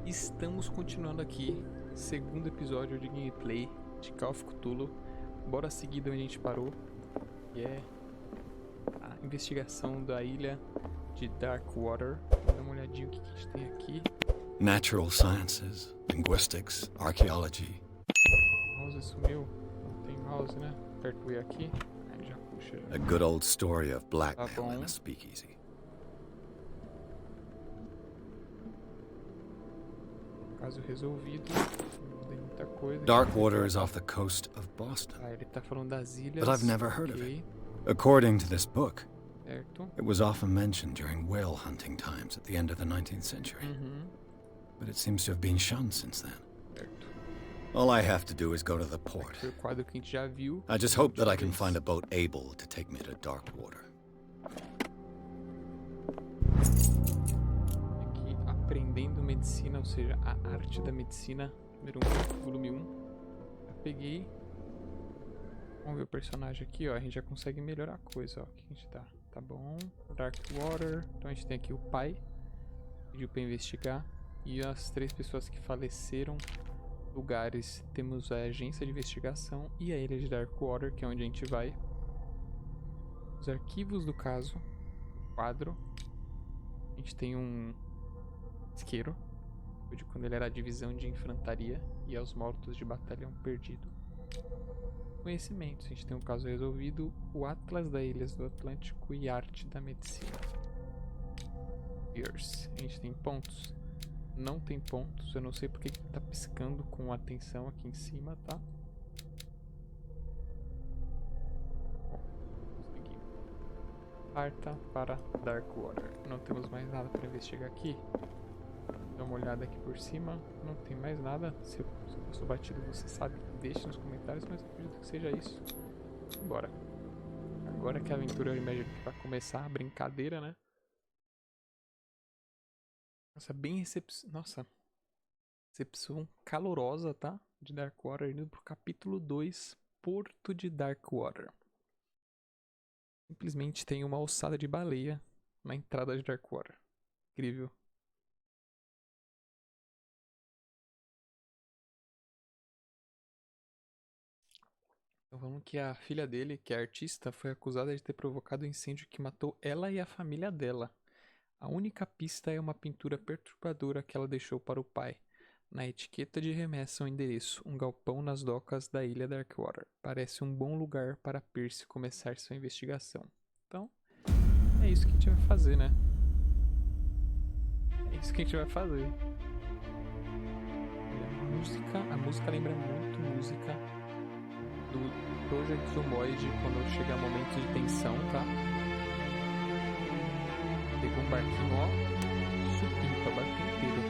Estamos continuando aqui, segundo episódio de gameplay de Call of Cthulhu. Bora seguir de onde a gente parou, que é a investigação da ilha de Darkwater. Vou dar uma olhadinha o que a gente tem aqui. Natural sciences, linguistics, archaeology. O mouse sumiu, não tem mouse, né? Aperto o E aqui, aí já puxa. Já. A good old story of blackmail bom. in a speakeasy. Caso resolvido, não tem muita coisa. Darkwater is off the coast of Boston, Ah, ele tá falando das ilhas. but I've never heard of Ok, it. According to this book, certo. it was often mentioned during whale hunting times at the end of the 19th century, but it seems to have been shunned since then. Certo. All I have to do is go to the port. Foi o quadro que a gente já viu. I just hope that I can find a boat able to take me to Darkwater. Aqui, aprendendo medicina, ou seja, a arte da medicina, número 1, volume 1. Já peguei. Vamos ver o personagem aqui, ó. A gente já consegue melhorar a coisa, ó. Aqui a gente tá bom. Darkwater. Então a gente tem aqui o pai. Pediu pra investigar. E as 3 pessoas que faleceram. Lugares. Temos a agência de investigação e a ilha de Darkwater, que é onde a gente vai. Os arquivos do caso. O quadro. A gente tem um isqueiro. De quando ele era a divisão de infantaria e aos mortos de batalhão perdido. Conhecimentos. A gente tem um caso resolvido. O Atlas das Ilhas do Atlântico e Arte da Medicina. Years. A gente tem pontos. Não tem pontos. Eu não sei porque que tá piscando com atenção aqui em cima, tá? Bom, consegui. Parta para Darkwater. Não temos mais nada para investigar aqui. Dá uma olhada aqui por cima. Não tem mais nada. Se eu sou batido, você sabe. Deixe nos comentários, mas eu acredito que seja isso. Bora. Agora que a aventura, eu imagino que vai começar a brincadeira, né? Nossa, bem Nossa. Recepção calorosa, tá? De Darkwater, indo pro capítulo 2, Porto de Darkwater. Simplesmente tem uma ossada de baleia na entrada de Darkwater. Incrível. Então vamos que a filha dele, que é artista, foi acusada de ter provocado o incêndio que matou ela e a família dela. A única pista é uma pintura perturbadora que ela deixou para o pai. Na etiqueta de remessa ao endereço, um galpão nas docas da ilha Darkwater. Parece um bom lugar para Percy começar sua investigação. Então, é isso que a gente vai fazer, né? É isso que a gente vai fazer. A música lembra muito música do Project Zomboid quando chegar momentos de tensão, tá? Pegou um barquinho, ó, supimpa, barquinho inteiro.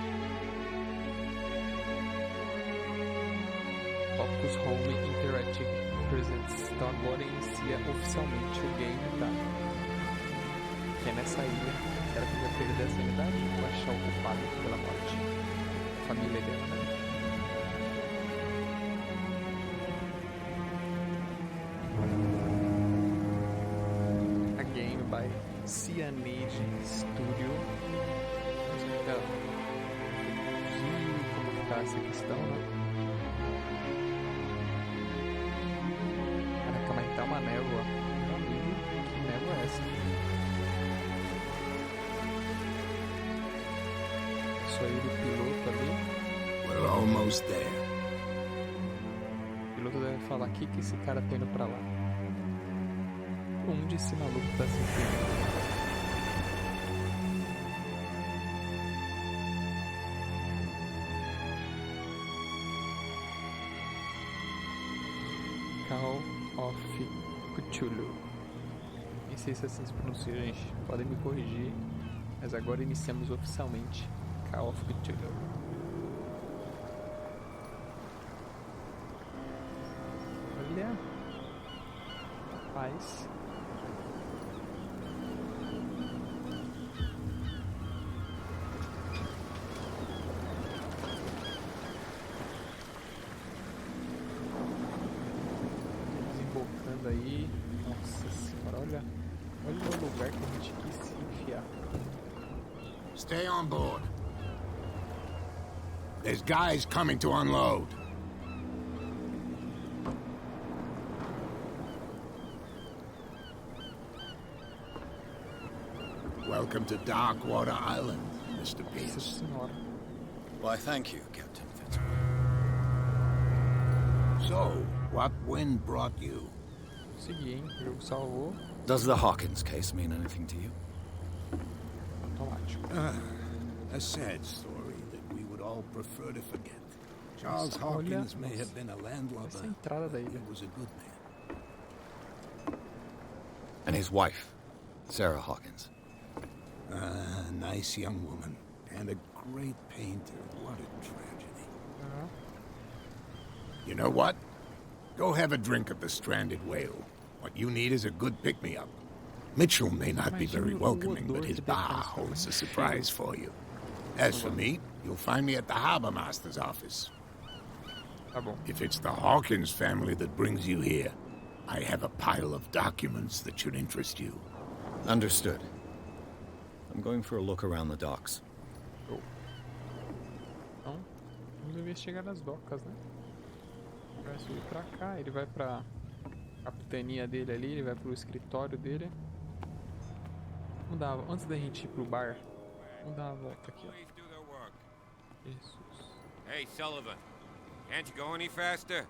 Focus Home Interactive Presents. Então agora inicia oficialmente o game, tá? Que é nessa ilha. Será que vai perder a sanidade ou achar o culpado pela morte? A família dela, né? Cyanide Studio. Vamos ver como tá essa questão, né? Caraca, mas tá uma névoa. Meu amigo, que névoa é essa? Isso aí do piloto ali. We're almost there. O piloto deve falar o que esse cara tá indo pra lá. Onde esse maluco tá se enfiando? Call of Cthulhu. Nem sei se assim se pronuncia, gente. Podem me corrigir. Mas agora iniciamos oficialmente Call of Cthulhu. Olha. Rapaz. Aí, nossa senhora, olha o lugar que a gente quis se enfiar. Stay on board. There's guys coming to unload. Welcome to Darkwater Island, Mr. Pierce. Why, thank you, Captain Fitzroy. So, what wind brought you? Consegui, hein? O jogo salvou. Does the Hawkins case mean anything to you? Automático. A sad story that we would all prefer to forget. Charles Hawkins may have been a landlubber, Essa entrada da but ilha. he was a good man. And his wife, Sarah Hawkins. A nice young woman, and a great painter. What a tragedy. You know what? Go have a drink at the Stranded Whale. What you need is a good pick-me-up. Mitchell may not be very welcoming, but his bar holds a surprise for you. As for me, you'll find me at the Harbor Master's office. Tá bom. If it's the Hawkins family that brings you here, I have a pile of documents that should interest you. Understood. I'm going for a look around the docks. Show. Então, vamos investigar as docas, né? Ele vai subir pra cá, ele vai pra capitania dele ali, ele vai pro escritório dele. Vamos dar, antes da gente ir pro bar, vamos dar uma volta aqui, ó. Jesus. Hey, Sullivan. Can't you go any faster?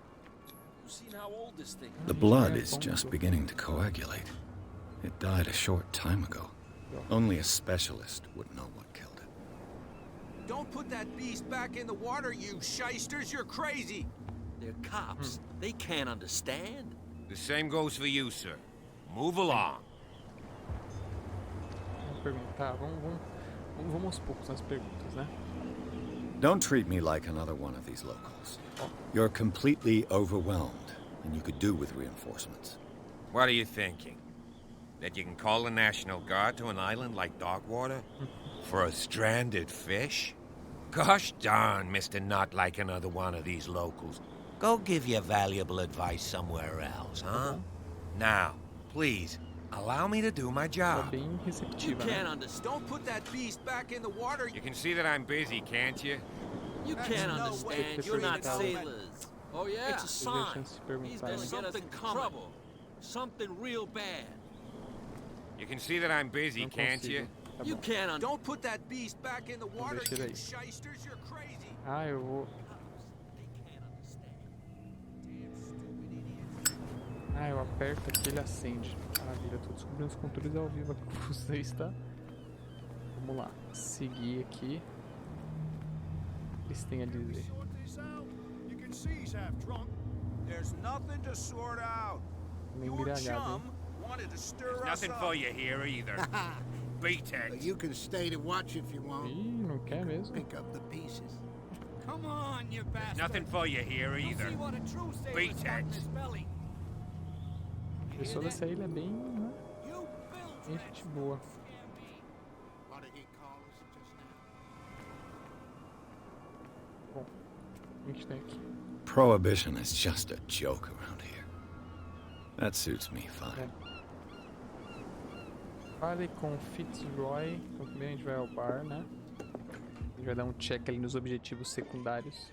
The blood is just beginning to coagulate. It died a short time ago. Only a specialist would know what killed it. Don't put that beast back in the water, you shysters! You're crazy! They're cops. They can't understand. The same goes for you, sir. Move along. Vamos perguntar, vamos aos poucos nas perguntas, né? Don't treat me like another one of these locals. You're completely overwhelmed, and you could do with reinforcements. What are you thinking? That you can call the National Guard to an island like Darkwater? For a stranded fish? Gosh darn, Mr. Not like another one of these locals. Go give your valuable advice somewhere else, huh? Now, please, allow me to do my Tá job. bem You receptiva, can't né? understand. Don't put that beast back in the water! You can see that I'm busy, can't you? You can't understand. You're not sailors. Oh yeah, it's a Teve a sign. chance de perguntar, He's né? gonna get us in trouble. Something real bad. You can see that I'm busy, Não can't consigo. you? Tá You bom. can't understand. Don't put that beast back in the water, deixa you ele aí. shysters! You're crazy! Ah, eu vou... Ah, eu aperto aqui, ele acende. Maravilha, tô descobrindo os controles ao vivo aqui com vocês, tá? Vamos lá, seguir aqui. O que eles têm a dizer? There's nothing to sort out. Meio Your embriagado, hein? chum wanted to stir us Nothing up. for you here either. Beat it. You can stay to watch if you want. Ih, não quer mesmo. Pick up the pieces. Come on, you bastard! Nothing for you here either. what a true Beat it. belly. A pessoa dessa ilha é bem, né? You Bem gente boa. What did he call us just now? Bom, o que a gente tem aqui? Prohibition is just a joke around here. That suits me fine. Fale com Fitzroy. Então primeiro a gente vai ao bar, né? A gente vai dar um check ali nos objetivos secundários.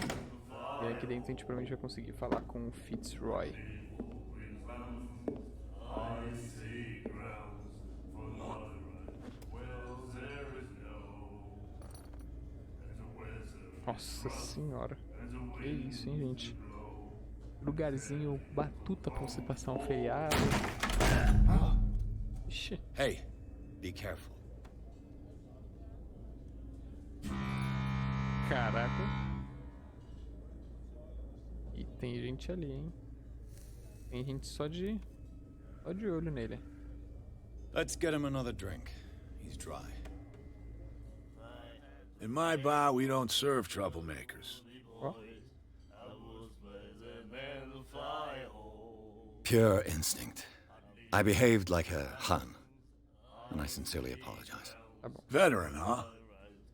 E aí aqui dentro a gente provavelmente vai conseguir falar com o Fitzroy. Nossa senhora. Que isso, hein, gente? Lugarzinho batuta pra você passar um feriado. Ixi. Hey, be careful. Caraca. E tem gente ali, hein? Tem gente só de olho nele. Let's get him another drink. He's dry. In my bar, we don't serve troublemakers. Ó, Pure instinct. I behaved like a Hun, and I sincerely apologize. tá bom. Veteran, huh?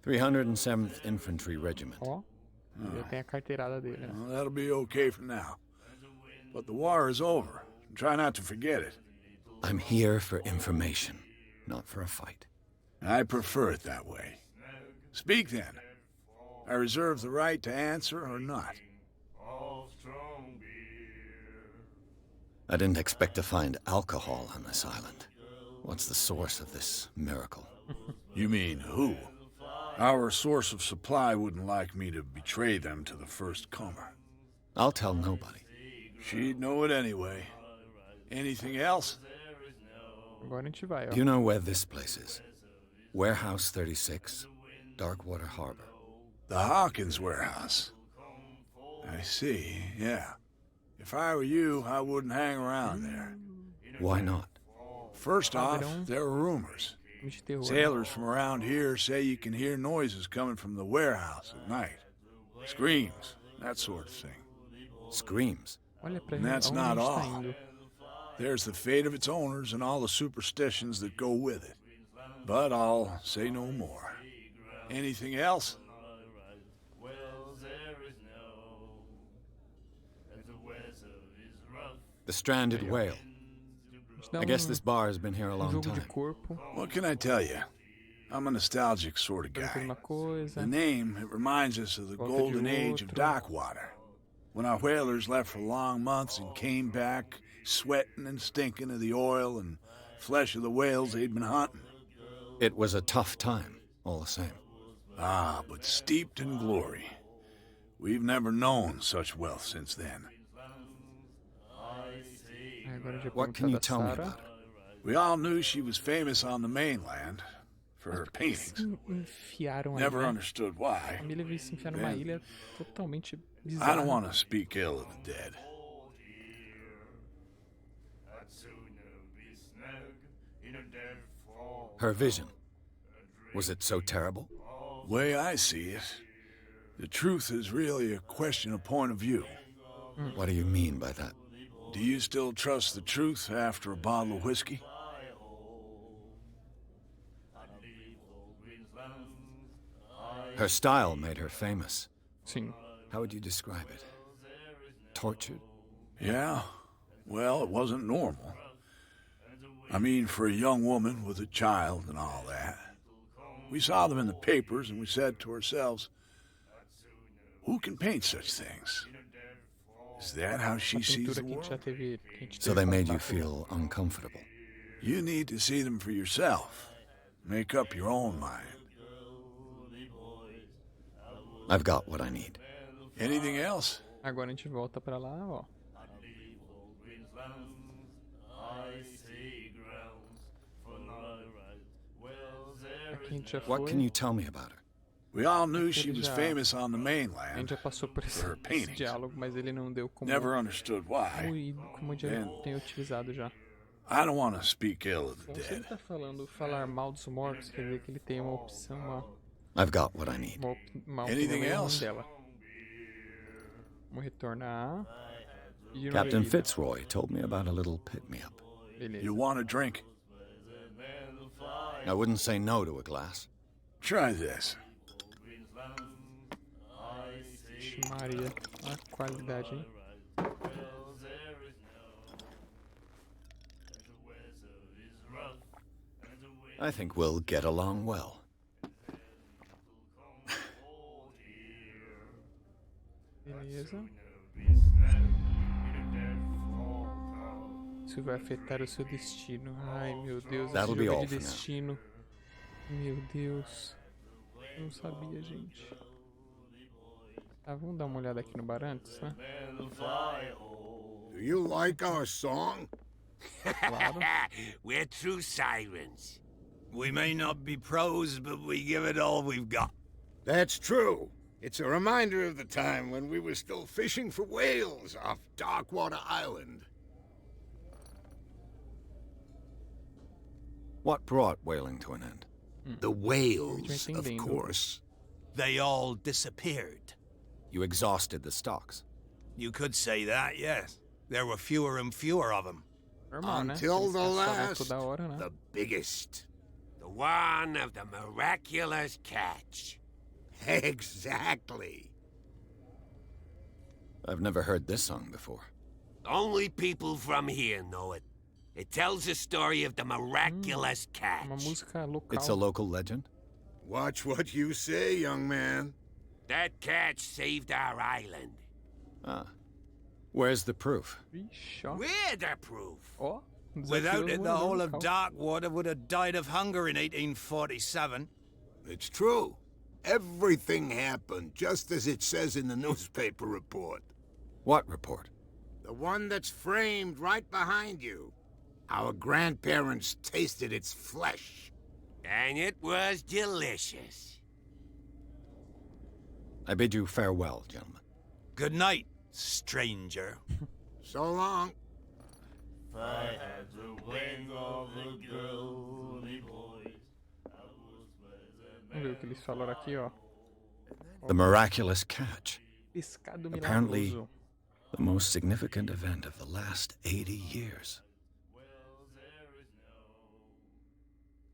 307th Infantry Regiment. Ó, já tem a carteirada dele, né? Well, that'll be okay for now. But the war is over. Try not to forget it. I'm here for information, not for a fight. I prefer it that way. Speak then. I reserve the right to answer or not. I didn't expect to find alcohol on this island. What's the source of this miracle? You mean who? Our source of supply wouldn't like me to betray them to the first comer. I'll tell nobody. She'd know it anyway. Anything else? Agora a gente vai, ó. Do you know where this place is? Warehouse 36, Darkwater Harbor. The Hawkins warehouse. I see, yeah. If I were you, I wouldn't hang around there. Why not? First off, there are rumors. Filme de terror. Sailors from around here say you can hear noises coming from the warehouse at night. Screams, that sort of thing. Screams. Olha pra And gente, that's aonde not a gente tá all. indo. There's the fate of its owners and all the superstitions that go with it. But I'll say no more. Anything else? The stranded whale. Dá I guess this bar has been here a long jogo de time. corpo. What can I tell you? I'm a nostalgic sort of Faz guy. uma coisa. The name, it reminds us of the Volta de golden age of outro. dockwater. When our whalers left for long months and came back sweating and stinking of the oil and flesh of the whales they'd been hunting. It was a tough time, all the same. Ah, but steeped in glory. We've never known such wealth since then. Agora já What can you perguntar da tell me Sarah. about her? We all knew she was famous on the mainland for her paintings. Se enfiaram aí, Never né? understood A why. família veio se enfiar numa ilha totalmente I bizarra. don't want to speak ill of the dead. Her vision. Was it so terrible? Way I see it, the truth is really a question of point of view. What do you mean by that? Do you still trust the truth after a bottle of whiskey? Her style made her famous. Sim. How would you describe it? Tortured? Yeah, well, it wasn't normal. I mean, for a young woman with a child and all that. We saw them in the papers and we said to ourselves, who can paint such things? Is that how she A sees pintura the que a gente já world? teve. Que a gente So teve they contato. made you feel uncomfortable. You need to see them for yourself. Make up your own mind. I've got what I need. Anything else? Agora a gente volta pra lá, ó. Aqui a gente já What foi. can you tell me about her? We all knew she Aquele was já- famous on the A mainland. gente já passou por esse, her paintings. diálogo, mas ele não deu como, Never understood why. como eu já tenho utilizado já. I don't want to speak ill of the Bom, se ele dead. tá falando falar mal dos mortos, quer dizer que ele tem uma opção, I've got what I need. uma Anything opinião else? dela. Vamos retornar. E Captain bebida. Fitzroy told me about a little pick-me-up. Beleza. You want a drink? I wouldn't say no to a glass. Try this. Vixe Maria, a qualidade, hein? I think we'll get along well. Beleza. Isso vai afetar o seu destino. Ai, meu Deus, esse That'll be jogo é all de for now. destino. Meu Deus. Eu não sabia, gente. Tá, vamos dar uma olhada aqui no bar antes, né? Do you like our song? Claro. We're true sirens. We may not be pros, but we give it all we've got. That's true. It's a reminder of the time when we were still fishing for whales off Darkwater Island. What brought whaling to an end? The whales, Tô of entendendo. course. They all disappeared. You exhausted the stocks. You could say that, yes. There were fewer and fewer of them. Normal, né? Until Eles the caçavam last, toda hora, né? the biggest. The one of the miraculous catch. Exactly. I've never heard this song before. Only people from here know it. It tells the story of the miraculous catch. Uma música local. It's a local legend? Watch what you say, young man. That catch saved our island. Ah. Where's the proof? Ixi, ó. We're the proof. Ó. Without it, the desafiou whole o of local. Darkwater would have died of hunger in 1847. It's true. Everything happened just as it says in the newspaper report. What report? The one that's framed right behind you. Our grandparents tasted its flesh. And it was delicious. I bid you farewell, gentlemen. Good night, stranger. So long. If I had the wings of the girly boys, I was Vamos ver o que eles falaram aqui, ó. The miraculous catch. Pescado Apparently, milagroso. the most significant event of the last 80 years.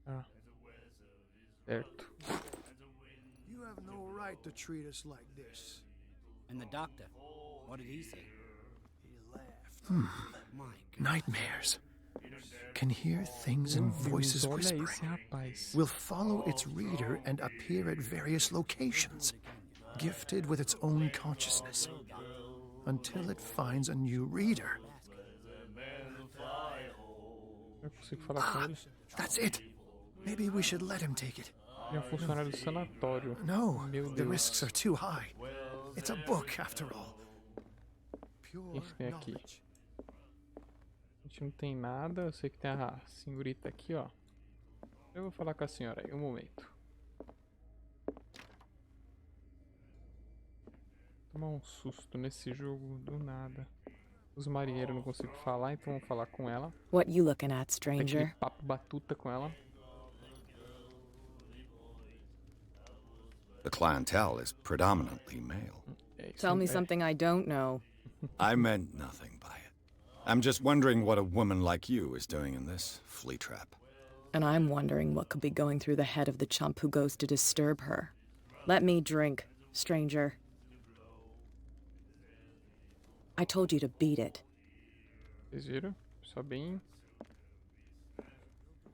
Ah. Certo. You have no right to treat us like this. And the doctor, what did he say? He laughed. My Nightmares. Can hear things and voices Olha whispering. esse rapaz. Will follow its reader and appear at various locations, gifted with its own consciousness, until it finds a new reader. Eu consigo falar com ele. That's it. Maybe we should let him take it. Ele é um funcionário do sanatório. No, Meu the Deus. risks are too high. It's a book, after all. O Pure que tem aqui? knowledge. A gente não tem nada. Eu sei que tem a senhorita aqui, ó. Eu vou falar com a senhora aí, um momento. Tomar um susto nesse jogo do nada. Os marinheiros não consigo falar, então vamos falar com ela. What you looking at, Tem aquele stranger? papo batuta com ela. The clientele is predominantly male. É isso, Tell me é. something I don't know. I meant nothing by it. I'm just wondering what a woman like you is doing in this flea trap. And I'm wondering what could be going through the head of the chump who goes to disturb her. Let me drink, stranger. I told you to beat it. Vocês viram? Só bem...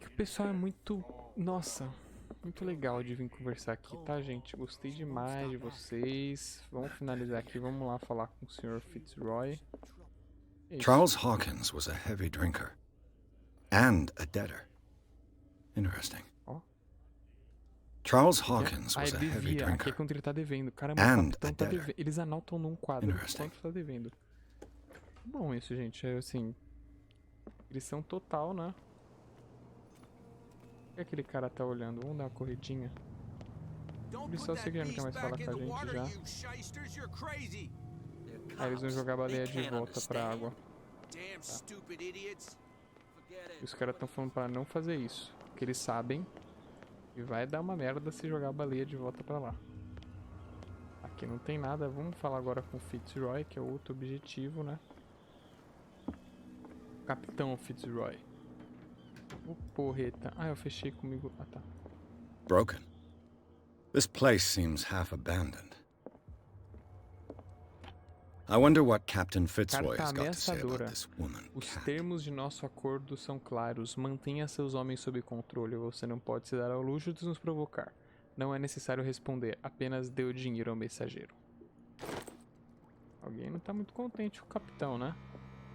Que o pessoal é muito... Nossa, muito legal de vir conversar aqui, tá, gente? Gostei demais de vocês. Vamos finalizar aqui, vamos lá falar com o Sr. Fitzroy. É isso. Charles Hawkins was a heavy drinker. And a debtor. Interesting. Ó. Charles Hawkins Ah, was a ele heavy devia. Aqui é drinker. quando ele tá devendo. Caramba, And o capitão a tá debtor. devendo. Eles anotam num quadro Interesting. quanto tá devendo. Bom isso, gente. É assim... Inscrição total, né? O que aquele cara tá olhando? Vamos dar uma corridinha. Eles só seguindo que mais falar com a gente já. Aí eles vão jogar a baleia de volta pra água. Damn stupid idiots. E os caras estão falando pra não fazer isso. Porque eles sabem que vai dar uma merda se jogar a baleia de volta pra lá. Aqui não tem nada. Vamos falar agora com o Fitzroy, que é o outro objetivo, né? Capitão Fitzroy. Ô porreta. Ah, eu fechei comigo. Ah, tá. Broken. This place seems half abandoned. I wonder what Captain Fitzroy Carta has got to say about ameaçadora. this woman. Os Cat. termos de nosso acordo são claros. Mantenha seus homens sob controle. Você não pode se dar ao luxo de nos provocar. Não é necessário responder. Apenas dê o dinheiro ao mensageiro. Alguém não tá muito contente com o capitão, né?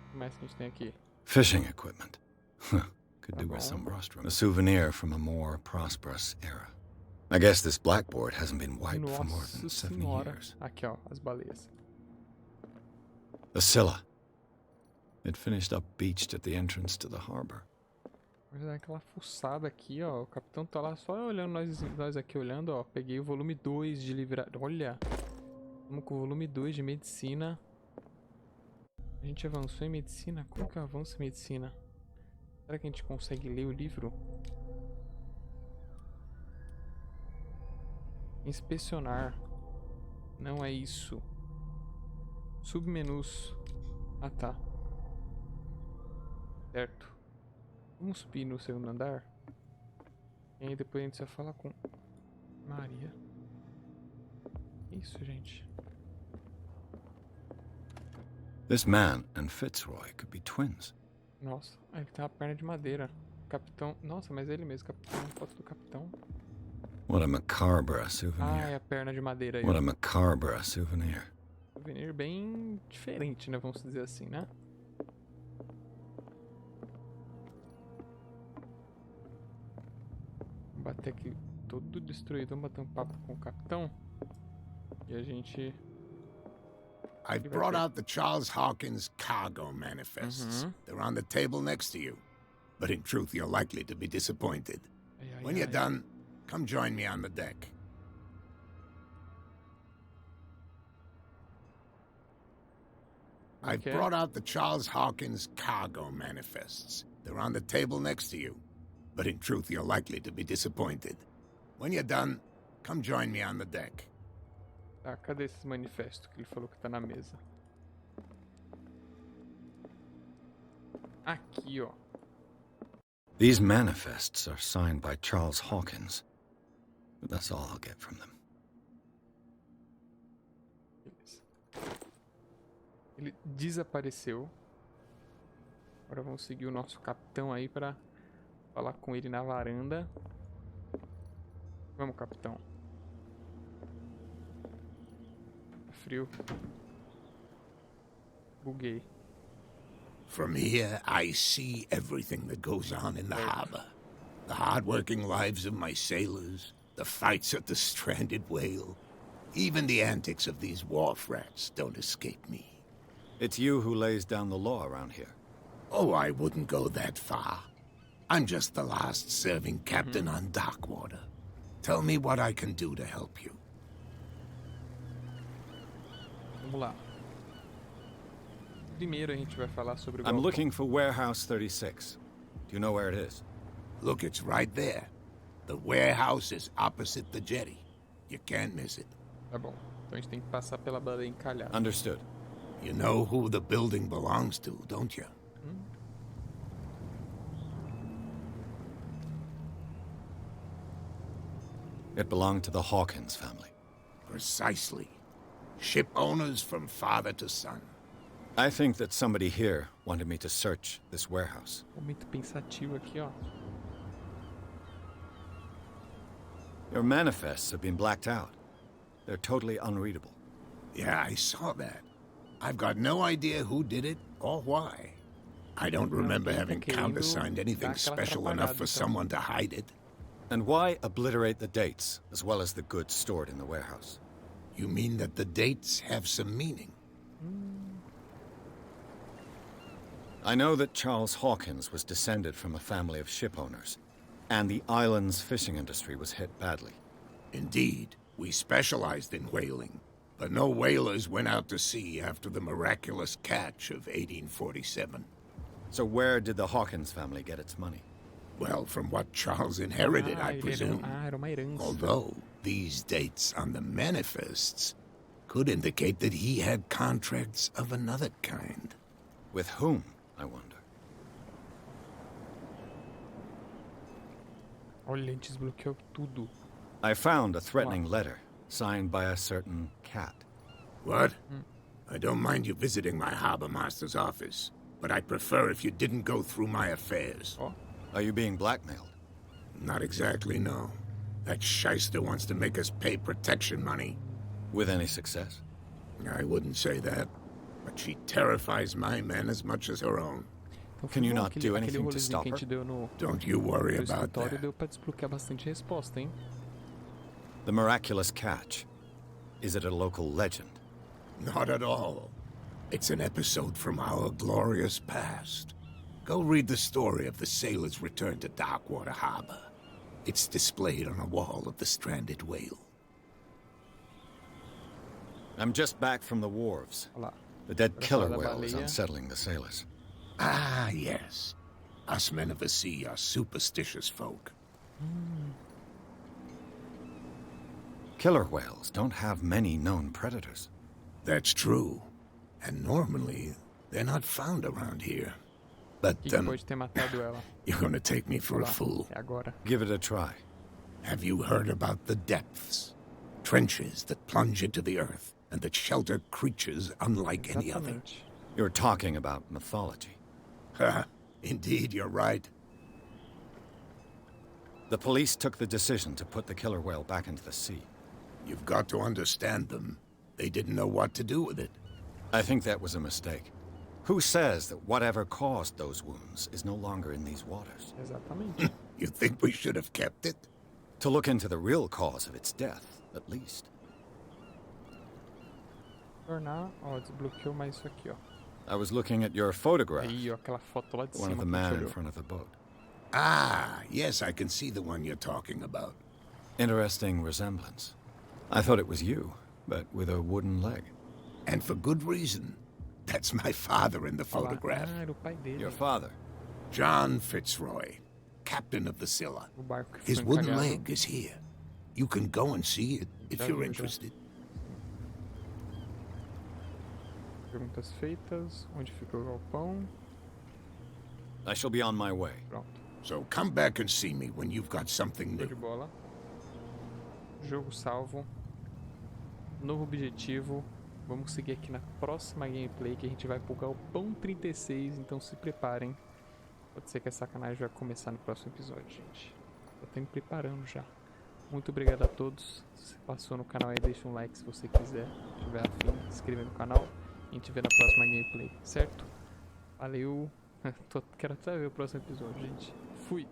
O que mais que a gente tem aqui? Fishing equipment. Could do Tá with some bom. rostrum. A souvenir from a more prosperous era. I guess this blackboard hasn't been wiped for more Nossa than 7 senhora. years. Aqui, ó. As baleias. The Scylla. It finished up beached at the entrance to the harbor. Vou dar aquela fuçada aqui, ó. O capitão tá lá só olhando, nós aqui olhando, ó. Peguei o volume 2 de livraria. Olha! Vamos com o volume 2 de medicina. A gente avançou em medicina? Como que eu avanço em medicina? Será que a gente consegue ler o livro? Inspecionar. Não é isso. Submenus. Ah, tá. Certo. Vamos subir no segundo andar. E aí depois a gente vai falar com Maria. Isso, gente. This man and Fitzroy could be twins. Nossa, ele tem uma perna de madeira. Capitão. Nossa, mas é ele mesmo, capitão. Foto do capitão. What a macabre Ah, é souvenir. a perna de madeira aí. What a macabre souvenir. Souvenir bem diferente, né? Vamos dizer assim, né? Vamos bater aqui todo destruído. Vamos bater um papo com o capitão. E a gente... I've brought out the Charles Hawkins cargo manifests. They're on the table next to you. But in truth, you're likely to be disappointed. When you're done, come join me on the deck. I've brought out the Charles Hawkins cargo manifests. They're on the table next to you. But in truth, you're likely to be disappointed. When you're done, come join me on the deck. Tá, cadê esses manifestos que ele falou que tá na mesa? Aqui, ó. These manifests are signed by Charles Hawkins. But that's all I'll get from them. Beleza. Ele desapareceu. Agora vamos seguir o nosso capitão aí pra falar com ele na varanda. Vamos, capitão. Frio. Buguei. From here, I see everything that goes on in the harbor. The hard-working lives of my sailors, the fights at the stranded whale. Even the antics of these wharf rats don't escape me. It's you who lays down the law around here. Oh, I wouldn't go that far. I'm just the last serving captain on Darkwater. Tell me what I can do to help you. Vamos lá. Primeiro a gente vai falar sobre o I'm galpão. looking for Warehouse 36. Do you know where it is? Look, it's right there. The warehouse is opposite the jetty. You can't miss it. Tá bom. Então a gente tem que passar pela baleia encalhada. Understood. You know who the building belongs to, don't you? It belonged to the Hawkins family. Precisely. Ship owners from father to son. I think that somebody here wanted me to search this warehouse. Momento pensativo aqui, ó. Your manifests have been blacked out. They're totally unreadable. Yeah, I saw that. I've got no idea who did it or why. I don't remember having countersigned anything special enough for someone to hide it. And why obliterate the dates, as well as the goods stored in the warehouse? You mean that the dates have some meaning? I know that Charles Hawkins was descended from a family of ship owners, and the island's fishing industry was hit badly. Indeed, we specialized in whaling, but no whalers went out to sea after the miraculous catch of 1847. So where did the Hawkins family get its money? Well, from what Charles inherited, I presume. Era uma herança. Although, these dates on the manifests could indicate that he had contracts of another kind. With whom, I wonder? Olha, a gente desbloqueou tudo. I found a threatening letter, signed by a certain cat. What? I don't mind you visiting my harbor master's office, but I'd prefer if you didn't go through my affairs. Ó. Are you being blackmailed? Not exactly, no. That shyster wants to make us pay protection money. With any success? I wouldn't say that, but she terrifies my men as much as her own. Então, Can you bom, not do anything to stop que a her? gente deu no Don't you worry no about escritório that. deu pra desbloquear bastante resposta, hein? The miraculous catch. Is it a local legend? Not at all. It's an episode from our glorious past. Go read the story of the sailor's return to Darkwater Harbor. It's displayed on a wall of the stranded whale. I'm just back from the wharves. Olha lá. The dead killer da whale is baleia. unsettling the sailors. Ah, yes. Us men of the sea are superstitious folk. Killer whales don't have many known predators. That's true. And normally, they're not found around here. But, Que pode ter matado ela? you're gonna take me for Olha a lá, fool. é agora. Give it a try. Have you heard about the depths? Trenches that plunge into the earth and that shelter creatures unlike any other. Exatamente. You're talking about mythology. Ha! Indeed, you're right. The police took the decision to put the killer whale back into the sea. You've got to understand them. They didn't know what to do with it. I think that was a mistake. Who says that whatever caused those wounds is no longer in these waters? Exatamente. You think we should have kept it? To look into the real cause of its death, at least. Tornar, ó, desbloqueou mais isso aqui, ó. I was looking at your photograph. Aí, ó, aquela foto lá de One of cima the que a gente man in olhou. front of the boat. Ah, yes, I can see the one you're talking about. Interesting resemblance. I thought it was you, but with a wooden leg. And for good reason. That's my father in the photograph. Ah, era o pai dele. Your father? John Fitzroy, captain of the Scylla. O barco que His foi wooden encalhado. leg is here. You can go and see it if Já you're vi, já. interested. Perguntas feitas. Onde fica o galpão? I shall be on my way. Pronto. So come back and see me when you've got something Show de new. bola. Jogo salvo. Novo objetivo. Vamos seguir aqui na próxima gameplay que a gente vai pro galpão 36, então se preparem. Pode ser que a sacanagem vai começar no próximo episódio, gente. Eu tô me preparando já. Muito obrigado a todos. Se você passou no canal aí, deixa um like se você quiser. Se tiver afim, se inscreva no canal. E a gente vê na próxima gameplay, certo? Valeu! Quero até ver o próximo episódio, gente. Fui!